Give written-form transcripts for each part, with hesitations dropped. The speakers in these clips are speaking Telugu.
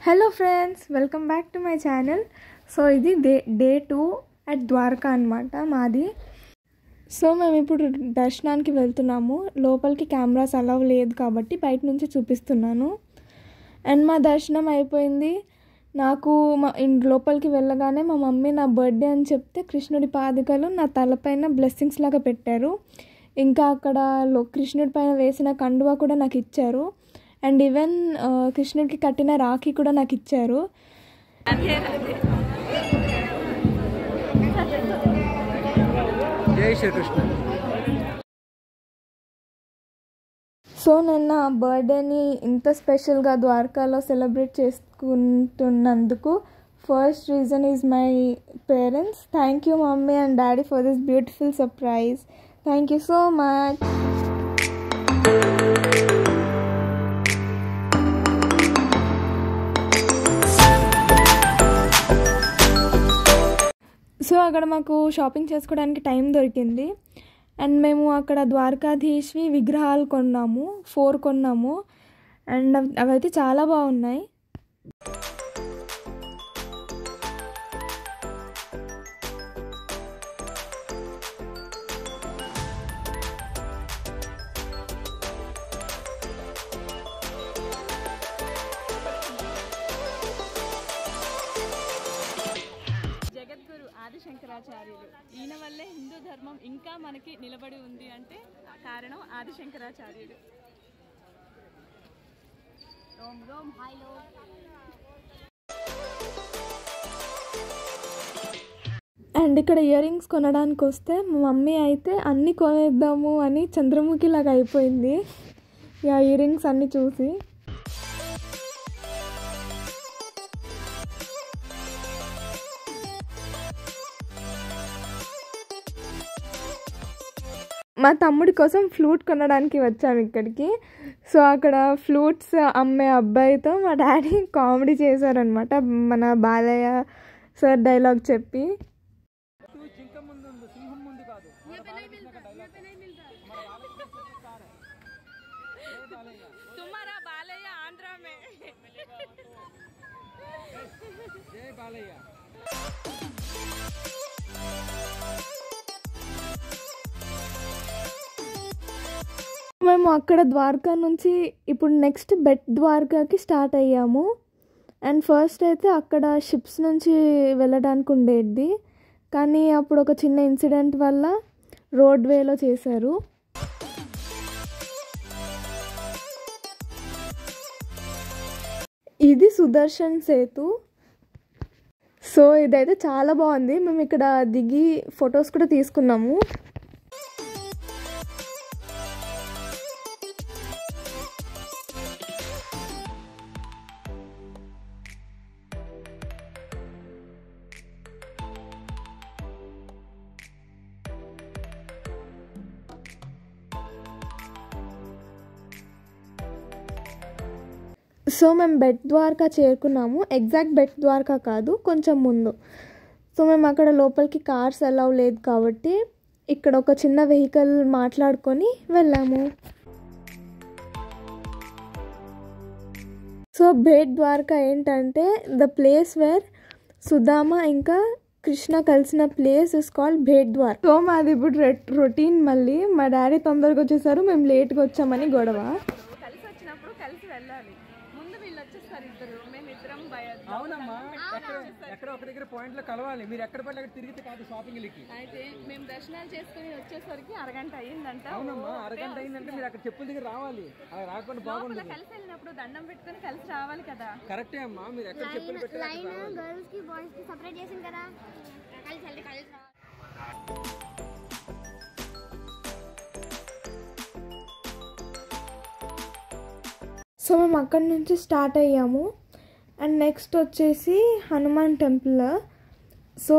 Hello friends, welcome back to my channel. So ఇది డే 2 అట్ ద్వారకా అనమాట మాది. సో మేము ఇప్పుడు దర్శనానికి వెళ్తున్నాము. లోపలికి కెమెరాస్ అలౌ లేదు కాబట్టి బయట నుంచి చూపిస్తున్నాను. అండ్ మా దర్శనం అయిపోయింది. నాకు లోపలికి వెళ్ళగానే మా మమ్మీ నా బర్త్డే అని చెప్తే కృష్ణుడి పాదుకలు నా తలపైన బ్లెస్సింగ్స్ లాగా పెట్టారు. ఇంకా అక్కడ కృష్ణుడి పైన వేసిన కండువా కూడా నాకు ఇచ్చారు. అండ్ ఈవెన్ కృష్ణుడికి కట్టిన రాఖీ కూడా నాకు ఇచ్చారు. జై శ్రీకృష్ణ. సో నేను నా బర్త్డేని ఇంత స్పెషల్గా ద్వారకాలో సెలబ్రేట్ చేసుకుంటున్నందుకు first reason is my parents. Thank you mummy and daddy for this beautiful surprise. Thank you so much. So అక్కడ మాకు షాపింగ్ చేసుకోవడానికి టైం దొరికింది. అండ్ మేము అక్కడ ద్వారకాధీశ్వి విగ్రహాలు కొన్నాము, 4 కొన్నాము. అండ్ అవైతే చాలా బాగున్నాయి. ఆదిశంకరాచార్యులు, ఈయన వల్లే హిందూ ధర్మం ఇంకా మనకి నిలబడి ఉంది అంటే కారణం ఆదిశంకరాచార్యులు. అండ్ ఇక్కడ ఇయర్ రింగ్స్ కొనడానికి వస్తే మా మమ్మీ అయితే అన్నీ కొనేద్దాము అని చంద్రముఖి లాగా అయిపోయింది ఆ ఇయర్ రింగ్స్ అన్నీ చూసి. మా తమ్ముడి కోసం ఫ్లూట్ కొనడానికి వచ్చాము ఇక్కడికి. సో అక్కడ ఫ్లూట్స్ అమ్మే అబ్బాయితో మా డాడీ కామెడీ చేశారనమాట, మన బాలయ్య సార్ డైలాగ్ చెప్పి. మేము అక్కడ ద్వారకా నుంచి ఇప్పుడు నెక్స్ట్ బెట్ ద్వారకాకి స్టార్ట్ అయ్యాము. అండ్ ఫస్ట్ అయితే అక్కడ షిప్స్ నుంచి వెళ్ళడానికి ఉండేది, కానీ అప్పుడు ఒక చిన్న ఇన్సిడెంట్ వల్ల రోడ్ వేలో చేశారు. ఇది సుదర్శన్ సేతు. సో ఇదైతే చాలా బాగుంది. మేము ఇక్కడ దిగి ఫొటోస్ కూడా తీసుకున్నాము. సో మేము బెట్ ద్వారకా చేరుకున్నాము. ఎగ్జాక్ట్ బెట్ ద్వారకా కాదు, కొంచెం ముందు. సో మేము అక్కడ లోపలికి కార్స్ అలౌ లేదు కాబట్టి ఇక్కడ ఒక చిన్న వెహికల్ మాట్లాడుకొని వెళ్ళాము. సో బెట్ ద్వారకా ఏంటంటే ద ప్లేస్ వేర్ సుధామ ఇంకా కృష్ణ కలిసిన place is called Bet Dwarka. So మాది ఇప్పుడు రొటీన్. మళ్ళీ మా డాడీ తొందరగా వచ్చేసారు, మేము లేట్గా వచ్చామని గొడవ. కలిసి వచ్చినప్పుడు కలిసి వెళ్ళాలి. ముందు వీళ్ళు వచ్చేస్తారు ఇద్దరు, మేమిద్దరం అవునమ్మా, ఎక్కడ ఒక దగ్గర పాయింట్ లో కలవాలి. మీరు ఎక్కడ పడి అక్కడ తిరిగితే కాదు షాపింగ్లకి. అయితే మేము దర్శనాలు చేసుకుని వచ్చేసరికి అరగంట అయ్యిందంట. అవునమ్మా, అరగంట అయిందంటే మీరు అక్కడ చెప్పుల దగ్గర రావాలి. అలా రాకుండా బాగుండదు. కలిసి వెళ్ళినప్పుడు దండం పెట్టుకుని కలిసి రావాలి కదా. కరెక్టే అమ్మా, మీరు ఎక్కడ చెప్పులు పెట్టారు. గర్ల్స్ కి బాయ్స్ కి సెపరేట్ చేసింది కదా, కలిసి వెళ్ళి కలిసి రావాలి. సో మేము అక్కడి నుంచి స్టార్ట్ అయ్యాము. అండ్ నెక్స్ట్ వచ్చేసి హనుమాన్ టెంపుల్. సో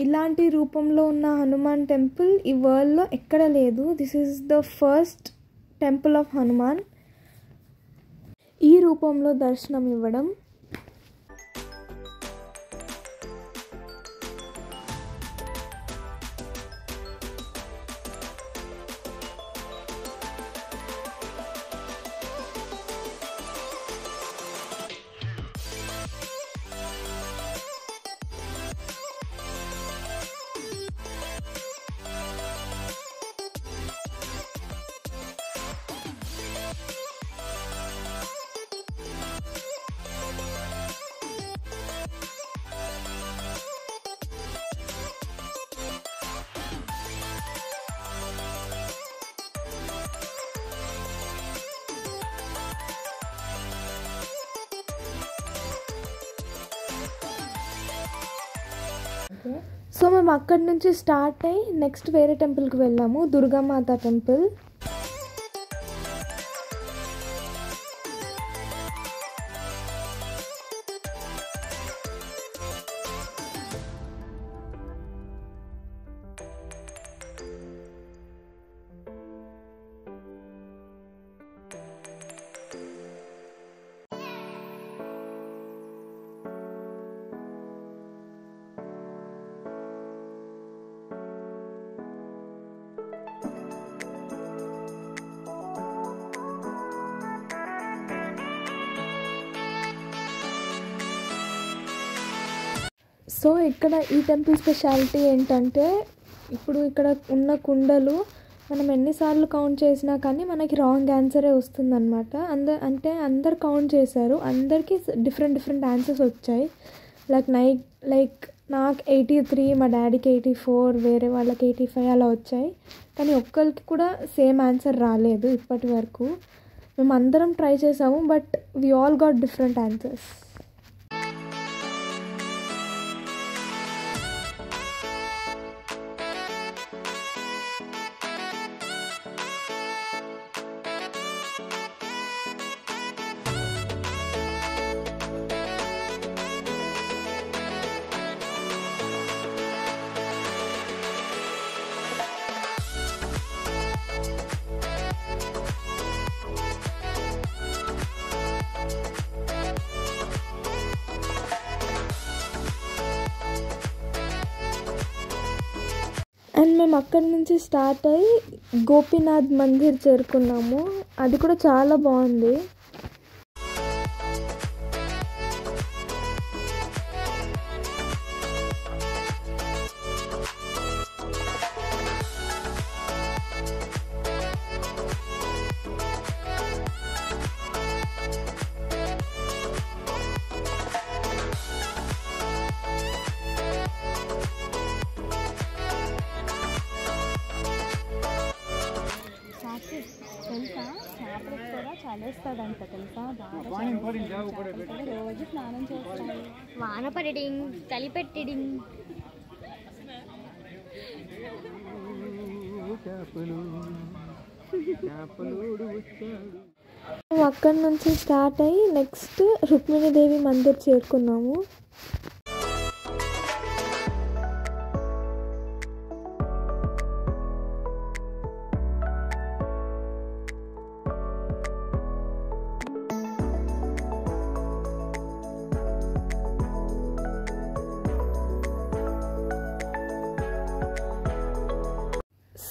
ఇలాంటి రూపంలో ఉన్న హనుమాన్ టెంపుల్ ఈ వరల్డ్లో ఎక్కడ లేదు. This is the first temple of Hanuman. ఈ రూపంలో దర్శనం ఇవ్వడం. ఓకే. సో మేము అక్కడి నుంచి స్టార్ట్ అయ్యి నెక్స్ట్ వేరే టెంపుల్కి వెళ్ళాము, దుర్గామాత టెంపుల్. సో ఇక్కడ ఈ టెంపుల్ స్పెషాలిటీ ఏంటంటే, ఇప్పుడు ఇక్కడ ఉన్న కుండలు మనం ఎన్నిసార్లు కౌంట్ చేసినా కానీ మనకి రాంగ్ ఆన్సరే వస్తుందన్నమాట. అందరు కౌంట్ చేశారు, అందరికీ డిఫరెంట్ ఆన్సర్స్ వచ్చాయి. లైక్ నాకు 83, మా డాడీకి 84, వేరే వాళ్ళకి 85 అలా వచ్చాయి. కానీ ఒక్కరికి కూడా సేమ్ ఆన్సర్ రాలేదు ఇప్పటి వరకు. మేము అందరం ట్రై చేసాము, but we all got different answers. And మేము అక్కడి నుంచి స్టార్ట్ అయ్యి గోపీనాథ్ మందిర్ చేరుకున్నాము. అది కూడా చాలా బాగుంది. తెలుసా చేపలకు కూడా చలేస్తుందంట తెలుసా, రోజు స్నానం చేస్తాను. వాన పడడింగ్, చలి పెట్టిడింగ్. మేము అక్కడి నుంచి స్టార్ట్ అయ్యి నెక్స్ట్ రుక్మిణీదేవి మందిర్ చేరుకున్నాము.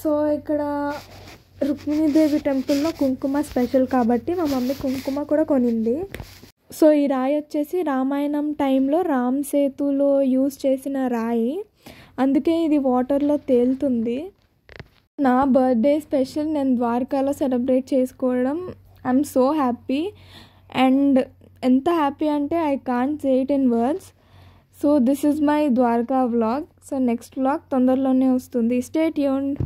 సో ఇక్కడ రుక్మిణీదేవి టెంపుల్లో కుంకుమ స్పెషల్ కాబట్టి మా మమ్మీ కుంకుమ కూడా కొనింది. సో ఈ రాయి వచ్చేసి రామాయణం టైంలో రామ్ సేతులో యూజ్ చేసిన రాయి, అందుకే ఇది వాటర్లో తేలుతుంది. నా బర్త్డే స్పెషల్ నేను ద్వారకాలో సెలబ్రేట్ చేసుకోవడం ఐఎమ్ సో హ్యాపీ. అండ్ ఎంత హ్యాపీ అంటే I can't say it in words. So this is my Dwarka vlog. So next vlog తొందరలోనే వస్తుంది. Stay tuned.